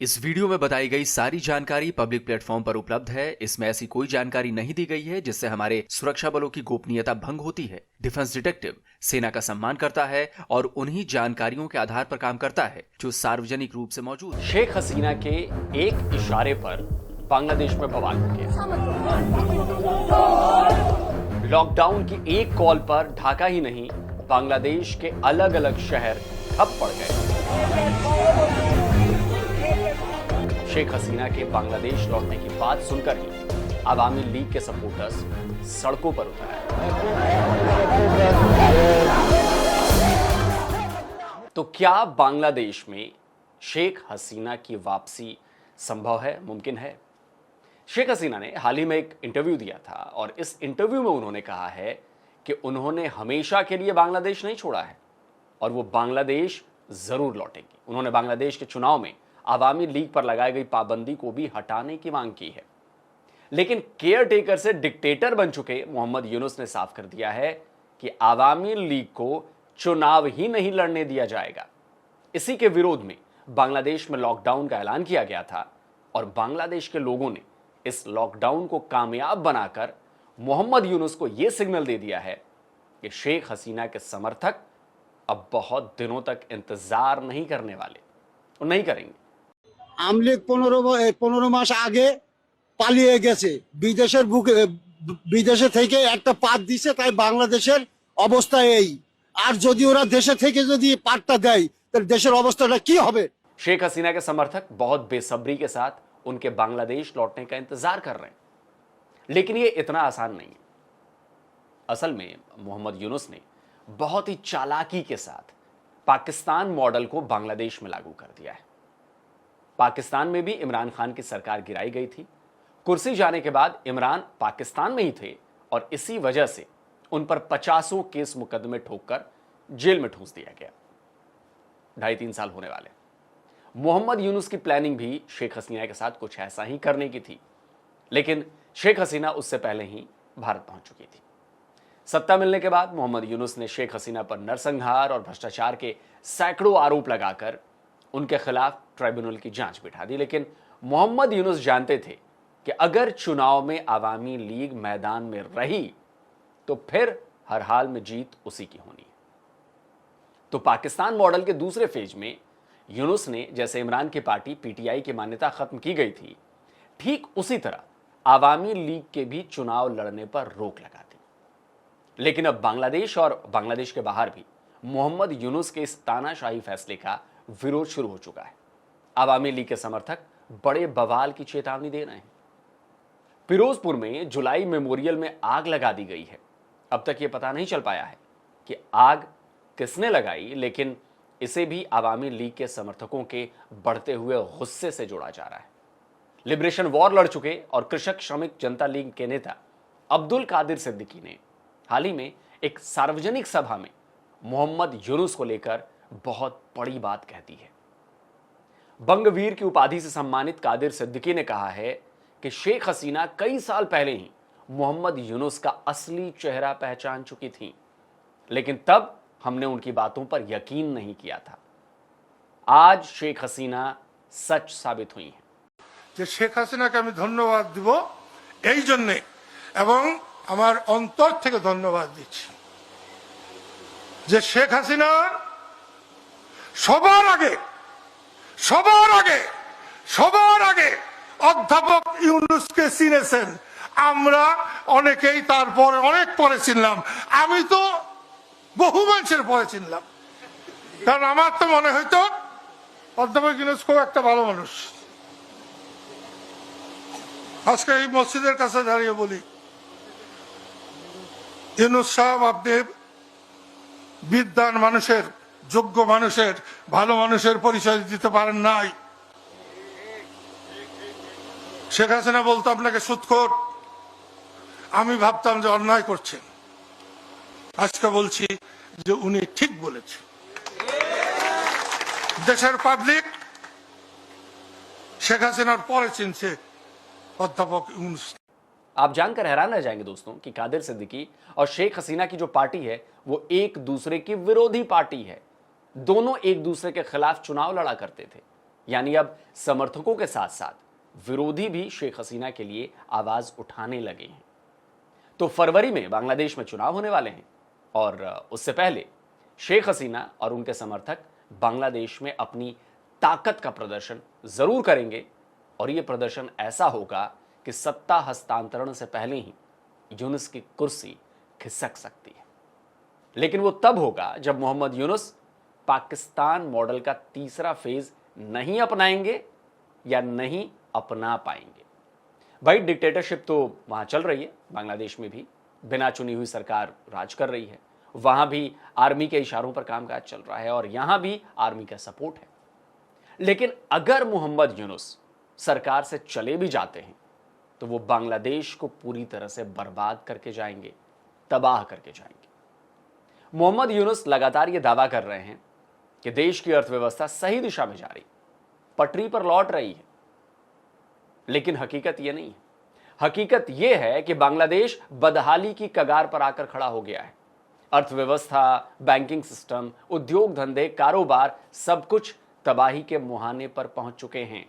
इस वीडियो में बताई गई सारी जानकारी पब्लिक प्लेटफॉर्म पर उपलब्ध है। इसमें ऐसी कोई जानकारी नहीं दी गई है जिससे हमारे सुरक्षा बलों की गोपनीयता भंग होती है। डिफेंस डिटेक्टिव सेना का सम्मान करता है और उन्हीं जानकारियों के आधार पर काम करता है जो सार्वजनिक रूप से मौजूद है। शेख हसीना के एक इशारे पर बांग्लादेश में बवाल हो गया। लॉकडाउन की एक कॉल पर ढाका ही नहीं, बांग्लादेश के अलग अलग शहर ठप पड़ गए। शेख हसीना के बांग्लादेश लौटने की बात सुनकर ही अवामी लीग के सपोर्टर्स सड़कों पर उतर आए। तो क्या बांग्लादेश में शेख हसीना की वापसी संभव है, मुमकिन है? शेख हसीना ने हाल ही में एक इंटरव्यू दिया था और इस इंटरव्यू में उन्होंने कहा है कि उन्होंने हमेशा के लिए बांग्लादेश नहीं छोड़ा है और वो बांग्लादेश जरूर लौटेंगी। उन्होंने बांग्लादेश के चुनाव में अवामी लीग पर लगाई गई पाबंदी को भी हटाने की मांग की है। लेकिन केयर टेकर से डिक्टेटर बन चुके मोहम्मद यूनुस ने साफ कर दिया है कि अवामी लीग को चुनाव ही नहीं लड़ने दिया जाएगा। इसी के विरोध में बांग्लादेश में लॉकडाउन का ऐलान किया गया था और बांग्लादेश के लोगों ने इस लॉकडाउन को कामयाब बनाकर मोहम्मद यूनुस को यह सिग्नल दे दिया है कि शेख हसीना के समर्थक अब बहुत दिनों तक इंतजार नहीं करने वाले और नहीं करेंगे। আওয়ামী লীগ 15 মাস আগে পালিয়ে গেছে, বিদেশের বুকে বিদেশে থেকে একটা পাত দিছে, তাই বাংলাদেশের অবস্থা এই। আর যদি ওরা দেশে থেকে যদি পাতটা দেয় তাহলে দেশের অবস্থাটা কি হবে? शेख हसीना के समर्थक बहुत बेसब्री के साथ उनके बांग्लादेश लौटने का इंतजार कर रहे हैं, लेकिन ये इतना आसान नहीं है। असल में मोहम्मद यूनुस ने बहुत ही चालाकी के साथ पाकिस्तान मॉडल को बांग्लादेश में लागू कर दिया है। पाकिस्तान में भी इमरान खान की सरकार गिराई गई थी। कुर्सी जाने के बाद इमरान पाकिस्तान में ही थे और इसी वजह से उन पर 50 केस मुकदमे ठोककर जेल में ठूंस दिया गया। 2.5-3 साल होने वाले। मोहम्मद यूनुस की प्लानिंग भी शेख हसीना के साथ कुछ ऐसा ही करने की थी, लेकिन शेख हसीना उससे पहले ही भारत पहुंच चुकी थी। सत्ता मिलने के बाद मोहम्मद यूनुस ने शेख हसीना पर नरसंहार और भ्रष्टाचार के सैकड़ों आरोप लगाकर उनके खिलाफ ट्राइब्यूनल की जांच बिठा दी। लेकिन मोहम्मद यूनुस जानते थे कि अगर चुनाव में अवामी लीग मैदान में रही तो फिर हर हाल में जीत उसी की होनी है। तो पाकिस्तान मॉडल के दूसरे फेज में यूनुस ने, जैसे इमरान की पार्टी पीटीआई की मान्यता खत्म की गई थी, ठीक उसी तरह अवामी लीग के भी चुनाव लड़ने पर रोक लगा दी। लेकिन अब बांग्लादेश और बांग्लादेश के बाहर भी मोहम्मद यूनुस के इस तानाशाही फैसले का विरोध शुरू हो चुका है। अवामी लीग के समर्थक बड़े बवाल की चेतावनी दे रहे हैं। फिरोजपुर में जुलाई मेमोरियल में आग लगा दी गई है। अब तक यह पता नहीं चल पाया है कि आग किसने लगाई, लेकिन इसे भी अवामी लीग के समर्थकों के बढ़ते हुए गुस्से से जोड़ा जा रहा है। लिबरेशन वॉर लड़ चुके और कृषक श्रमिक जनता लीग के नेता अब्दुल कादिर सिद्दीकी ने हाल ही में एक सार्वजनिक सभा में मोहम्मद यूनुस को लेकर बहुत बड़ी बात कह दी है। बंगवीर की उपाधि से सम्मानित कादिर सिद्दीकी ने कहा है कि शेख हसीना कई साल पहले ही मोहम्मद यूनुस का असली चेहरा पहचान चुकी थी, लेकिन तब हमने उनकी बातों पर यकीन नहीं किया था। आज शेख हसीना सच साबित हुई है। যে শেখ হাসিনাকে আমি ধন্যবাদ দিব এই জন্য, এবং আমার অন্তর থেকে ধন্যবাদ দিচ্ছি যে শেখ হাসিনা সবার আগে অধ্যাপক ইউনুসকে চিনেছেন। আমরা অনেকেই তারপরে অনেক পরে চিনলাম। আমি তো বহু মানুষের পরে চিনলাম, কারণ আমার তো মনে হইতো অধ্যাপক ইউনুস খুব একটা ভালো মানুষ। আজকে এই মসজিদের কাছে দাঁড়িয়ে বলি, ইউনুস সাহেব, আপনি বিদ্বান মানুষের, যোগ্য মানুষের, ভালো মানুষের পরিচয় দিতে পারেন নাই। শেখ হাসিনা বলতো আপনাকে সুদখোর, আমি ভাবতাম যে অন্যায় করছেন। আজকে বলছি যে উনি ঠিক বলেছেন। দেশের পাবলিক শেখ হাসিনার পরে চিনছে অধ্যাপক ইউনুস। आप जानकर हैरान रह जाएंगे दोस्तों कि कादिर सिद्दीकी और शेख हसीना की जो पार्टी है वो एक दूसरे की विरोधी पार्टी है। दोनों एक दूसरे के खिलाफ चुनाव लड़ा करते थे। यानी अब समर्थकों के साथ साथ विरोधी भी शेख हसीना के लिए आवाज उठाने लगे हैं। तो फरवरी में बांग्लादेश में चुनाव होने वाले हैं और उससे पहले शेख हसीना और उनके समर्थक बांग्लादेश में अपनी ताकत का प्रदर्शन जरूर करेंगे और यह प्रदर्शन ऐसा होगा कि सत्ता हस्तांतरण से पहले ही यूनुस की कुर्सी खिसक सकती है। लेकिन वो तब होगा जब मोहम्मद यूनुस पाकिस्तान मॉडल का तीसरा फेज नहीं अपनाएंगे या नहीं अपना पाएंगे। भाई डिक्टेटरशिप तो वहां चल रही है, बांग्लादेश में भी बिना चुनी हुई सरकार राज कर रही है, वहां भी आर्मी के इशारों पर कामकाज चल रहा है और यहां भी आर्मी का सपोर्ट है। लेकिन अगर मोहम्मद यूनुस सरकार से चले भी जाते हैं तो वो बांग्लादेश को पूरी तरह से बर्बाद करके जाएंगे, तबाह करके जाएंगे। मोहम्मद यूनुस लगातार ये दावा कर रहे हैं कि देश की अर्थव्यवस्था सही दिशा में जा रही, पटरी पर लौट रही है, लेकिन हकीकत यह नहीं है। हकीकत यह है कि बांग्लादेश बदहाली की कगार पर आकर खड़ा हो गया है। अर्थव्यवस्था, बैंकिंग सिस्टम, उद्योग धंधे, कारोबार सब कुछ तबाही के मुहाने पर पहुंच चुके हैं।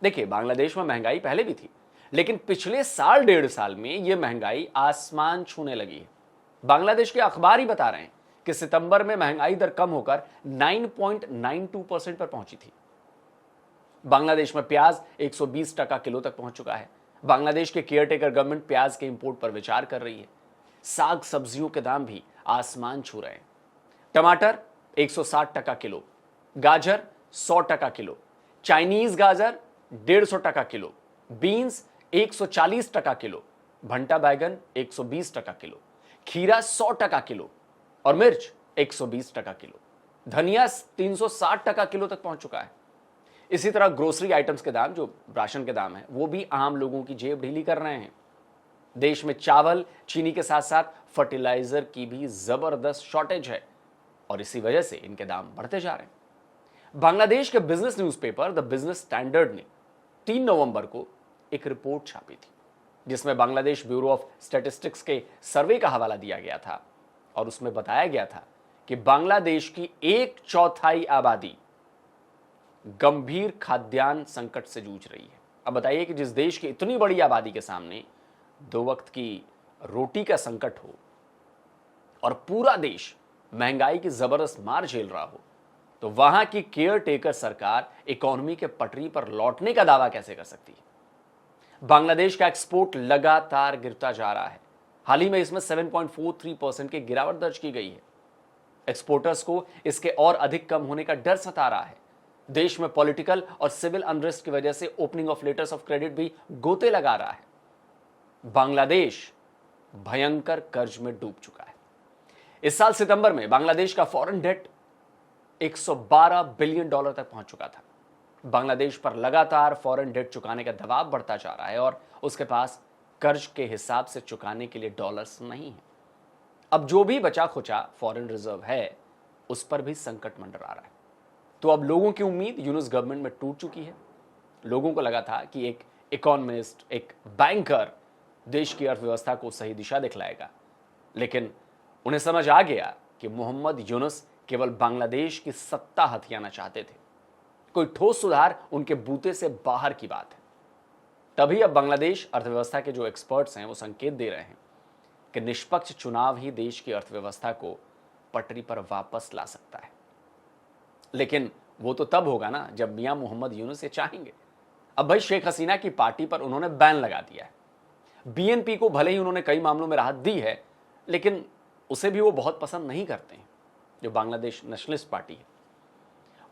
देखिए, बांग्लादेश में महंगाई पहले भी थी, लेकिन पिछले साल डेढ़ साल में यह महंगाई आसमान छूने लगी है। बांग्लादेश के अखबार ही बता रहे हैं कि सितंबर में महंगाई दर कम होकर 9.92% पर पहुंची थी। बांग्लादेश में प्याज 120 टका किलो तक पहुंच चुका है। बांग्लादेश के केयरटेकर गवर्नमेंट प्याज के इंपोर्ट पर विचार कर रही है। साग सब्जियों के दाम भी आसमान छू रहे हैं। टमाटर 160 टका किलो, गाजर 100 टका किलो, चाइनीज गाजर 150 टका किलो, बीन्स 140 टका किलो, भंटा बैगन 120 टका किलो, खीरा 100 टका किलो और मिर्च 120 टका किलो। धनिया 360 टका किलो तक पहुंच चुका है। इसी तरह ग्रोसरी आइटम्स के दाम, जो राशन के दाम है, वो भी आम लोगों की जेब ढीली कर रहे हैं। देश में चावल, चीनी के साथ साथ फर्टिलाइजर की भी जबरदस्त शॉर्टेज है और इसी वजह से इनके दाम बढ़ते जा रहे हैं। बांग्लादेश के business newspaper the business standard ने 3 नवंबर को एक रिपोर्ट छापी थी, जिसमें बांग्लादेश ब्यूरो ऑफ स्टैटिस्टिक्स के सर्वे का हवाला दिया गया था और उसमें बताया गया था कि बांग्लादेश की 1/4 आबादी गंभीर खाद्यान्न संकट से जूझ रही है। अब बताइए कि जिस देश की इतनी बड़ी आबादी के सामने 2 वक्त की रोटी का संकट हो और पूरा देश महंगाई की जबरदस्त मार झेल रहा हो, तो वहां की केयर टेकर सरकार इकोनॉमी के पटरी पर लौटने का दावा कैसे कर सकती है। बांग्लादेश का एक्सपोर्ट लगातार गिरता जा रहा है। हाल ही में इसमें 7.43% की गिरावट दर्ज की गई है। एक्सपोर्टर्स को इसके और अधिक कम होने का डर सता रहा है। देश में पॉलिटिकल और सिविल अनरेस्ट की वजह से opening of letters of credit भी गोते लगा रहा है। बांग्लादेश भयंकर कर्ज में डूब चुका है। इस साल सितंबर में बांग्लादेश का फॉरेन डेट $112 बिलियन तक पहुंच चुका था। बांग्लादेश पर लगातार फॉरेन डेट चुकाने का दबाव बढ़ता जा रहा है और उसके पास कर्ज के हिसाब से चुकाने के लिए डॉलर्स नहीं है। अब जो भी बचा खुचा फॉरेन रिजर्व है, उस पर भी संकट मंडरा रहा है। तो अब लोगों की उम्मीद यूनुस गवर्नमेंट में टूट चुकी है। लोगों को लगा था कि एक इकोनॉमिस्ट, एक बैंकर देश की अर्थव्यवस्था को सही दिशा दिखलाएगा, लेकिन उन्हें समझ आ गया कि मोहम्मद यूनुस केवल बांग्लादेश की सत्ता हथियाना चाहते थे। कोई ठोस सुधार उनके बूते से बाहर की बात है। तभी अब बांग्लादेश अर्थव्यवस्था के जो एक्सपर्ट्स हैं वो संकेत दे रहे हैं कि निष्पक्ष चुनाव ही देश की अर्थव्यवस्था को पटरी पर वापस ला सकता है। लेकिन वो तो तब होगा ना जब मियां मोहम्मद यूनुस ये चाहेंगे। अब भाई शेख हसीना की पार्टी पर उन्होंने बैन लगा दिया है। बीएनपी को भले ही उन्होंने कई मामलों में राहत दी है, लेकिन उसे भी वो बहुत पसंद नहीं करते हैं, जो बांग्लादेश नेशनलिस्ट पार्टी है।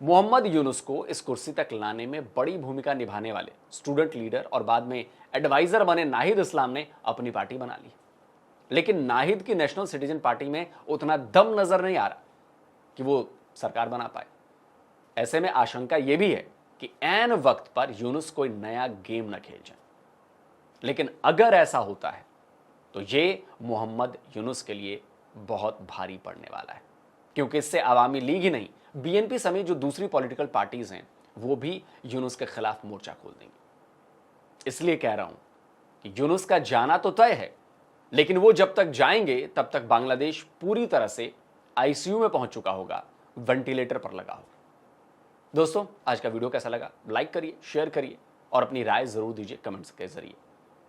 मोहम्मद यूनुस को इस कुर्सी तक लाने में बड़ी भूमिका निभाने वाले स्टूडेंट लीडर और बाद में एडवाइजर बने नाहिद इस्लाम ने अपनी पार्टी बना ली। लेकिन नाहिद की नेशनल सिटीजन पार्टी में उतना दम नजर नहीं आ रहा कि वो सरकार बना पाए। ऐसे में आशंका यह भी है कि ऐन वक्त पर यूनुस कोई नया गेम न खेल जाए। लेकिन अगर ऐसा होता है तो ये मोहम्मद यूनुस के लिए बहुत भारी पड़ने वाला है, क्योंकि इससे अवामी लीग ही नहीं, बीएनपी समेत जो दूसरी पॉलिटिकल पार्टीज हैं वो भी यूनुस के खिलाफ मोर्चा खोल देंगे। इसलिए कह रहा हूं कि यूनुस का जाना तो तय है, लेकिन वो जब तक जाएंगे तब तक बांग्लादेश पूरी तरह से आईसीयू में पहुंच चुका होगा, वेंटिलेटर पर लगा होगा। दोस्तों, आज का वीडियो कैसा लगा लाइक करिए, शेयर करिए और अपनी राय जरूर दीजिए कमेंट्स के जरिए।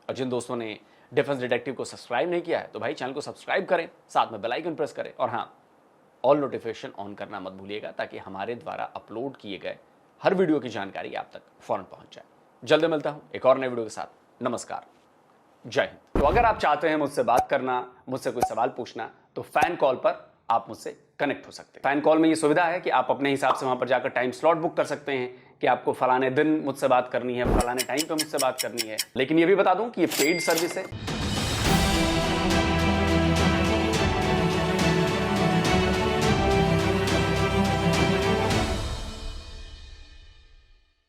और जिन दोस्तों ने डिफेंस डिटेक्टिव को सब्सक्राइब नहीं किया है तो भाई चैनल को सब्सक्राइब करें, साथ में बेल आइकन प्रेस करें और हाँ, ऑल नोटिफिकेशन ऑन करना मत भूलिएगा ताकि हमारे द्वारा अपलोड किए गए हर वीडियो की जानकारी आप तक फौरन पहुंच जाए। जल्द मिलता हूं एक और नए वीडियो के साथ। नमस्कार, जय हिंद। तो अगर आप चाहते हैं मुझसे बात करना, मुझसे कोई सवाल पूछना, तो फैन कॉल पर आप मुझसे कनेक्ट हो सकते हैं। फैन कॉल में ये सुविधा है कि आप अपने हिसाब से वहां पर जाकर टाइम स्लॉट बुक कर सकते हैं कि आपको फलाने दिन मुझसे बात करनी है, फलाने टाइम पे मुझसे बात करनी है। लेकिन ये भी बता दूं कि ये पेड सर्विस है।